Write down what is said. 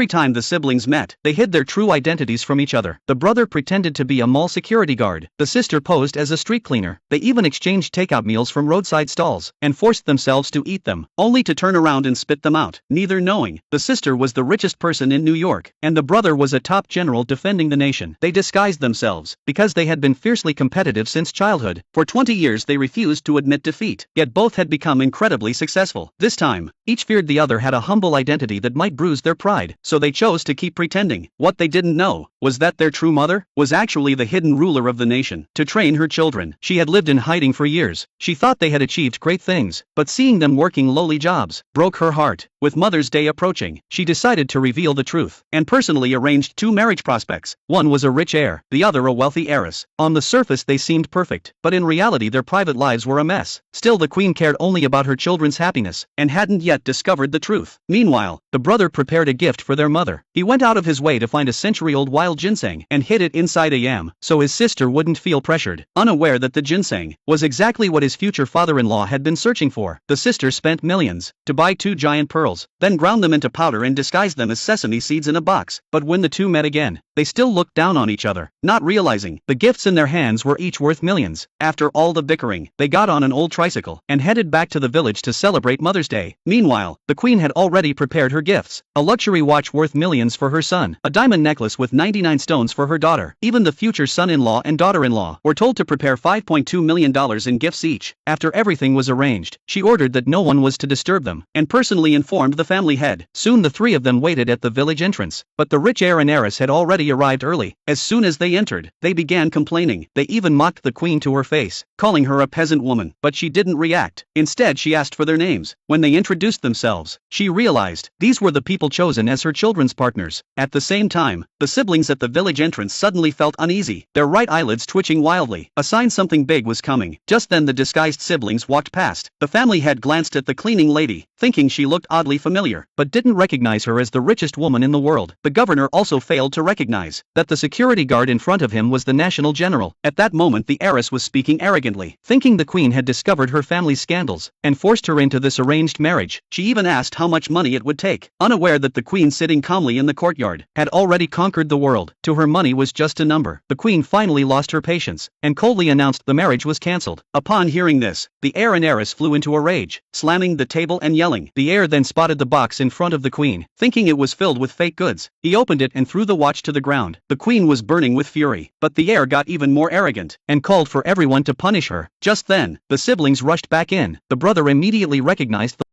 every time the siblings met, they hid their true identities from each other. The brother pretended to be a mall security guard, the sister posed as a street cleaner. They even exchanged takeout meals from roadside stalls, and forced themselves to eat them, only to turn around and spit them out, neither knowing. The sister was the richest person in New York, and the brother was a top general defending the nation. They disguised themselves, because they had been fiercely competitive since childhood. For 20 years they refused to admit defeat, yet both had become incredibly successful. This time, each feared the other had a humble identity that might bruise their pride, so they chose to keep pretending. What they didn't know was that their true mother was actually the hidden ruler of the nation. To train her children, she had lived in hiding for years. She thought they had achieved great things, but seeing them working lowly jobs broke her heart. With Mother's Day approaching, she decided to reveal the truth, and personally arranged two marriage prospects. One was a rich heir, the other a wealthy heiress. On the surface they seemed perfect, but in reality their private lives were a mess. Still, the queen cared only about her children's happiness, and hadn't yet discovered the truth. Meanwhile, the brother prepared a gift for their mother. He went out of his way to find a century-old wild ginseng and hid it inside a yam, so his sister wouldn't feel pressured. Unaware that the ginseng was exactly what his future father-in-law had been searching for, the sister spent millions to buy two giant pearls, then ground them into powder and disguised them as sesame seeds in a box. But when the two met again, they still looked down on each other, not realizing the gifts in their hands were each worth millions. After all the bickering, they got on an old tricycle and headed back to the village to celebrate Mother's Day. Meanwhile, the queen had already prepared her gifts: a luxury watch worth millions for her son, a diamond necklace with 99 stones for her daughter. Even the future son-in-law and daughter-in-law were told to prepare $5.2 million in gifts each. After everything was arranged, she ordered that no one was to disturb them, and personally informed the family head. Soon the three of them waited at the village entrance, but the rich heir and heiress had already arrived early. As soon as they entered, they began complaining. They even mocked the queen to her face, calling her a peasant woman, but she didn't react. Instead, she asked for their names. When they introduced themselves, she realized these were the people chosen as her children's partners. At the same time, the siblings at the village entrance suddenly felt uneasy, their right eyelids twitching wildly, a sign something big was coming. Just then the disguised siblings walked past. The family head glanced at the cleaning lady, thinking she looked oddly familiar, but didn't recognize her as the richest woman in the world. The governor also failed to recognize that the security guard in front of him was the national general. At that moment the heiress was speaking arrogantly, thinking the queen had discovered her family's scandals and forced her into this arranged marriage. She even asked how much money it would take, unaware that the queen sitting calmly in the courtyard had already conquered the world. To her, money was just a number. The queen finally lost her patience and coldly announced the marriage was cancelled. Upon hearing this, the heir and heiress flew into a rage, slamming the table and yelling. The heir then spotted the box in front of the queen, thinking it was filled with fake goods. He opened it and threw the watch to the ground. The queen was burning with fury, but the heir got even more arrogant and called for everyone to punish her. Just then, the siblings rushed back in. The brother immediately recognized the